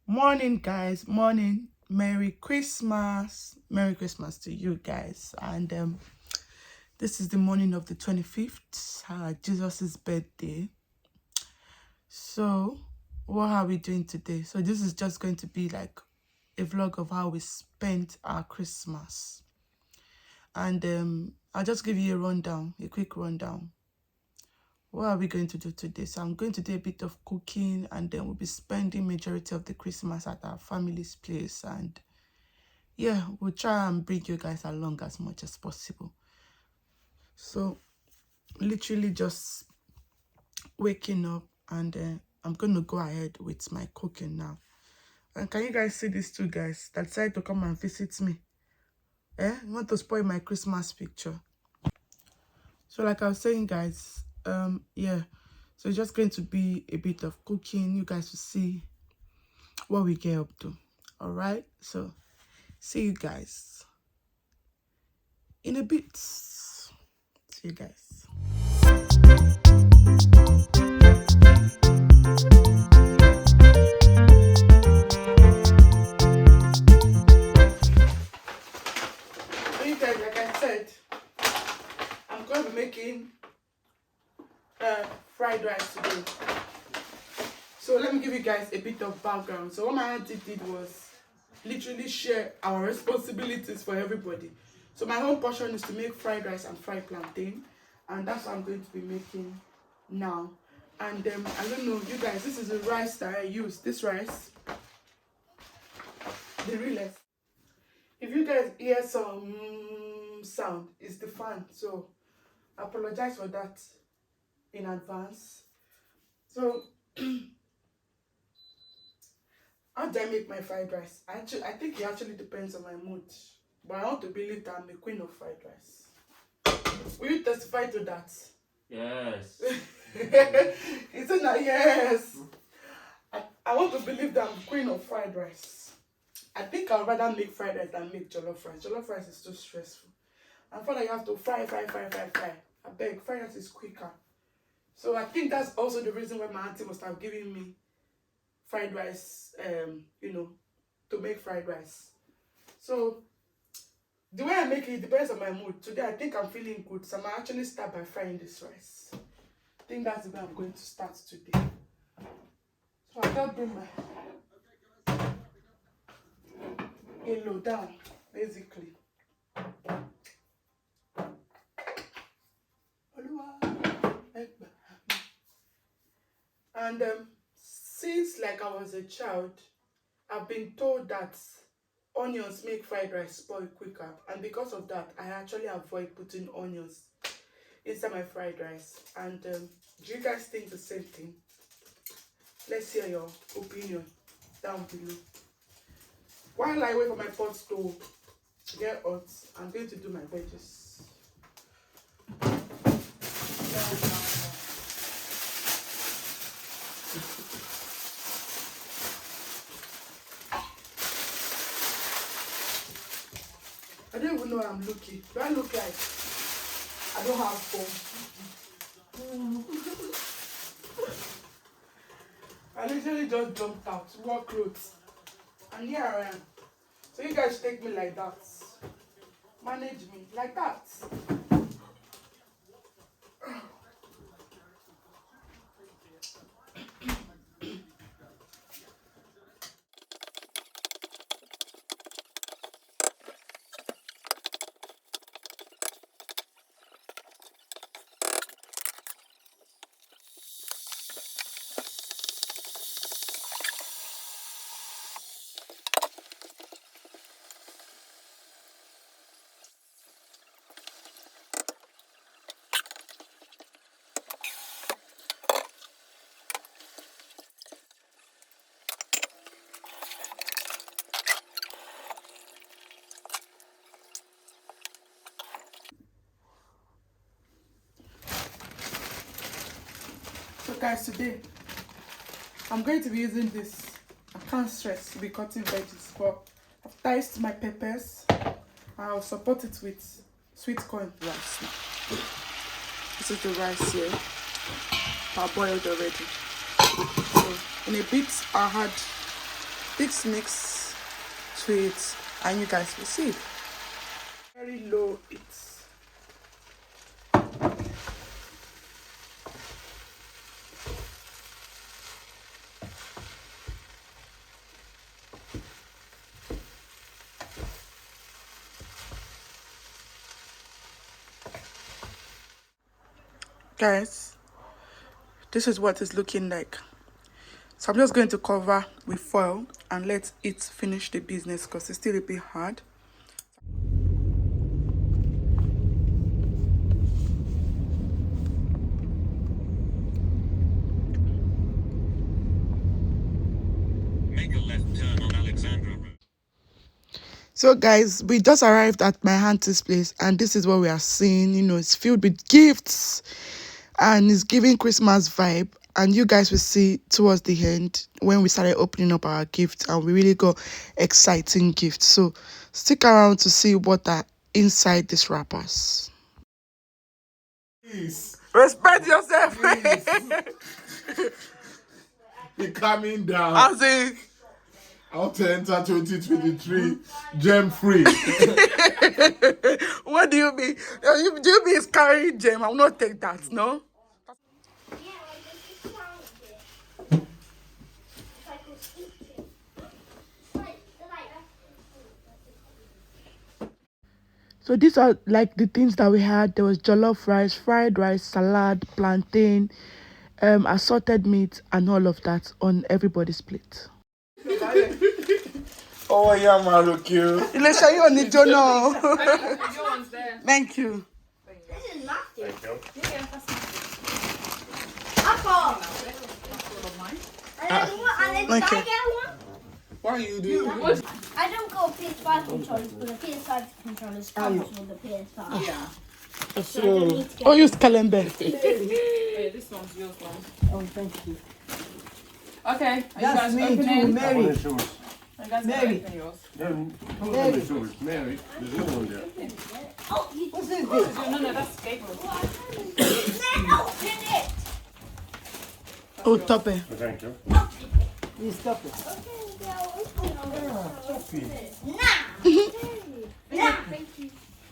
Morning, guys. Morning. Merry Christmas. Merry Christmas to you guys. And this is the morning of the 25th, Jesus' birthday. So what are we doing today? So this is just going to be like a vlog of how we spent our Christmas. And I'll just give you a quick rundown. What are we going to do today? So I'm going to do a bit of cooking, and then we'll be spending majority of the Christmas at our family's place. And yeah, we'll try and bring you guys along as much as possible. So literally just waking up, and I'm going to go ahead with my cooking now. And can you guys see these two guys that decided to come and visit me? You want to spoil my Christmas picture? So like I was saying, guys, yeah, so it's just going to be a bit of cooking. You guys will see what we get up to. All right, so see you guys in a bit. See you guys. So you guys, like I said, I'm going to be making fried rice today. So let me give you guys a bit of background. So what my auntie did was literally share our responsibilities for everybody. So my own portion is to make fried rice and fried plantain, and that's what I'm going to be making now. And I don't know, you guys, this is the rice that I use. This rice, the realest. If you guys hear some sound, it's the fan. So I apologize for that in advance. So how do I make my fried rice? I think it actually depends on my mood, but I want to believe that I'm a queen of fried rice. Will you testify to that? Yes. He said that yes. I want to believe that I'm queen of fried rice. I think I'd rather make fried rice than make jollof rice. Jollof rice is too stressful. And for that you have to fry. I beg, fried rice is quicker. So I think that's also the reason why my auntie must have given me fried rice, to make fried rice. So the way I make it depends on my mood. Today I think I'm feeling good, so I'm actually start by frying this rice. I think that's the way I'm going to start today. So I just bring my yellow down, basically. And since like I was a child, I've been told that onions make fried rice spoil quicker, and because of that I actually avoid putting onions inside my fried rice. And do you guys think the same thing? Let's hear your opinion down below. While I wait for my pot to get hot, I'm going to do my veggies. I don't even know how I'm looking. Do I look like I don't have phone? I literally just jumped out, wore clothes, and here I am. So you guys take me like that. Manage me like that. So guys, today I'm going to be using this. I can't stress to be cutting veggies, but I've diced my peppers. I'll support it with sweet corn rice. This is the rice here, parboiled already. So in a bit I'll add mix to it, and you guys will see. Very low heat. Guys, this is what it's looking like. So I'm just going to cover with foil and let it finish the business because it's still a bit hard. Make a left turn on Alexandra Road. So guys, we just arrived at my auntie's place and this is what we are seeing. You know, it's filled with gifts and it's giving Christmas vibe. And you guys will see towards the end when we started opening up our gifts and we really got exciting gifts. So stick around to see what are inside these wrappers. Please. Respect yourself. Be calming down. I say, How to enter 2023 gem free. what do you mean? Do you mean it's carrying gem? I will not take that, no? So these are like the things that we had. There was jollof rice, fried rice, salad, plantain, assorted meat, and all of that on everybody's plate. Oh yeah, Marukyu. Ilesha, you need to know. Thank you. This is nasty. Thank you. Thank you. Why are you doing I don't got PS5 controllers, but the PS5 controllers comes with the PS5. Yeah. So I don't need to get Oh, use Kalembe. Hey, this one's yours, one. Oh, thank you. Okay, are you That's guys me opening? too, Mary. Are you guys Mary. gonna open yours? Mary. Mary, there's no one there. Oh, you What's this? No, that's Gabriel's. open it! Oh, top it. Thank you. You stop it.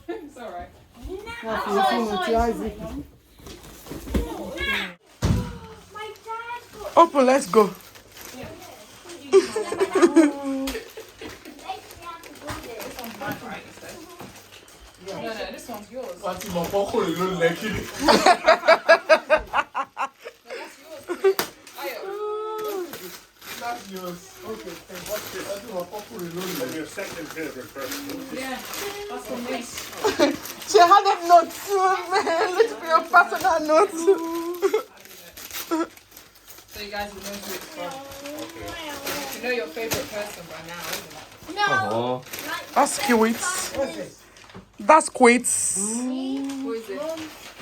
It's alright. Open, let's go. No, this one's yours. What's my pocket? You look like it. That's yours. Okay, what's it? That's my pocket. You look like your second favorite person. Yeah, that's for me. She had a note too, man. Let's be a personal note. So you guys will know who it's from. You know your favorite person by now, isn't it? No. That's cute. That's cute. Who is it?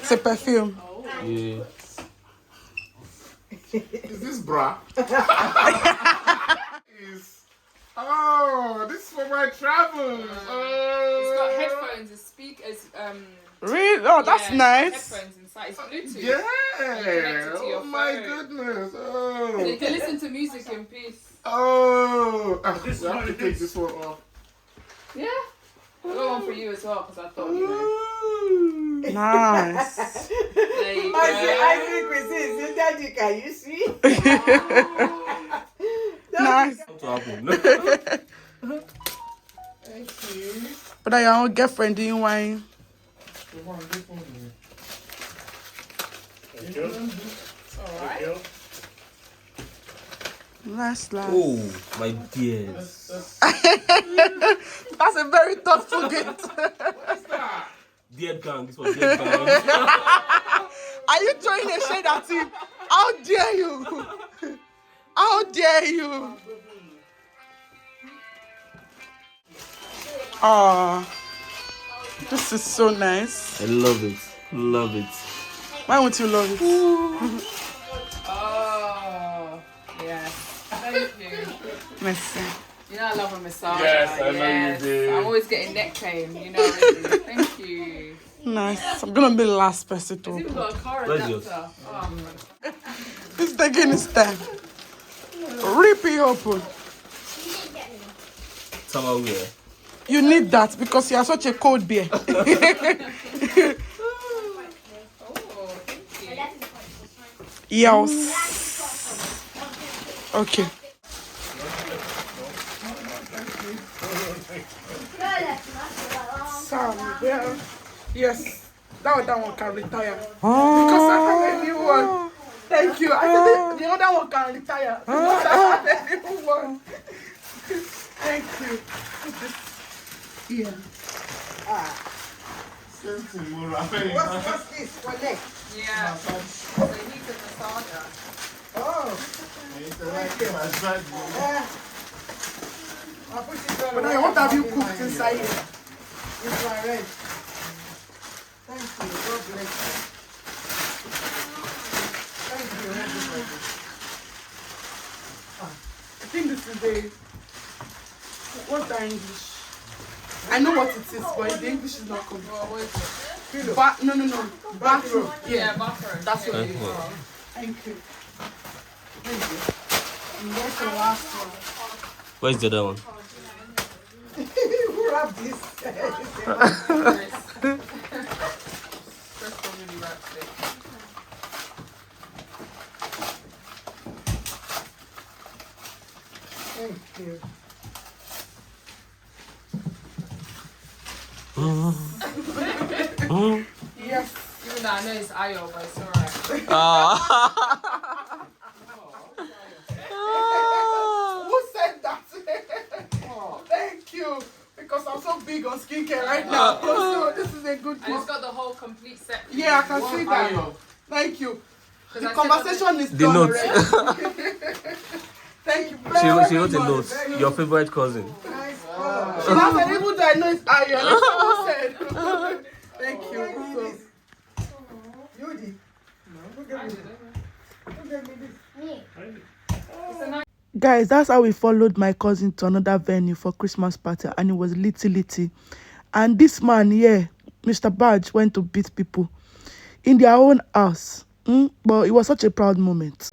It's a perfume. Yeah. Is this bra? Oh, this is for my travels. It's got headphones, it's speakers, Really? Oh, that's yeah, nice. headphones inside. It's Bluetooth. Yeah. connected to your Oh my phone. goodness. So Oh. you can listen to music in peace. Oh. We have to take this one off. Yeah. I got one for you as well because I thought, you know. Nice. There you I think we see. Daddy, can you see? Nice. What happened? Thank you. But your own girlfriend doing wine. Thank you. Alright. Last. Oh, my dears. That's a very thoughtful gift. What's that? Dear gang, this was dear gang. Are you throwing a shade at him? How dare you? How dare you? Ah, this is so nice. I love it. Love it. Why won't you love it? Oh, yes. Thank you. Merci. You know I love a massage. Yes, I know you do. I'm always getting neck pain, you know. Really. Thank you. Nice. I'm gonna be the last person to It's even open. got a car Where's adapter. yours? Oh, It's taking its time. Rip it open. Summer wear. You need that because you are such a cold bear. Oh, thank you. Yes. Okay. Sam, yeah. Yes. That one can retire. Because I have a new one. Thank you. I said the other one can retire. Because I have a new one. Thank you. Put this here. Same thing, Mura. What's this for neck? Yeah. So you need to massage her. Oh. I'll put it on. But now, what have you cooked inside here? Infrared. Thank you. God bless you. Thank you, everybody. I think this is the... What's the English? I know what it is, but the English is not coming. Well, what is it? No. Bathroom. Yeah, bathroom. That's what yeah. it is. Thank you. Thank you. And that's the last one. Where's the other one? Who wrapped this? Crystal really wraps it. Thank you. Yes. Even though I know it's Ayo, but it's alright. Who said that? Thank you. Because I'm so big on skincare right now. So this is a good And it's one. got the whole complete set. Yeah, I can see that. Thank you. The I said conversation is The done notes. already. Thank you. She wrote a note. Your favorite cousin. Nice color. She now said, even though I know it's Ayo, that's what I said. Thank you. So, Yudi. No, look at me. Look at me this. guys, that's how we followed my cousin to another venue for Christmas party, and it was litty. And this man here, Mr. Badge, went to beat people in their own house. But it was such a proud moment.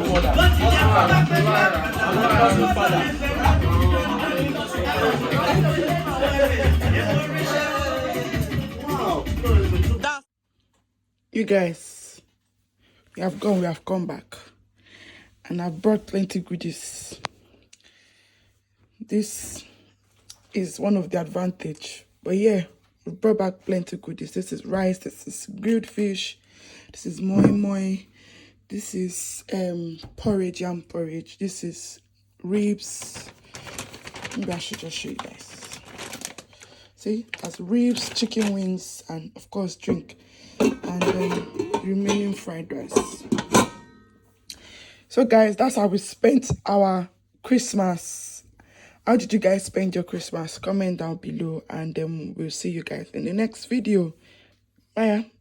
You guys, we have come back. And I've brought plenty goodies. This is one of the advantage. But yeah, we brought back plenty goodies. This is rice, this is grilled fish, this is moi. This is porridge, yam porridge. This is ribs. Maybe I should just show you guys. See, that's ribs, chicken wings, and of course drink. And remaining fried rice. So guys, that's how we spent our Christmas. How did you guys spend your Christmas? Comment down below, and we'll see you guys in the next video. Bye.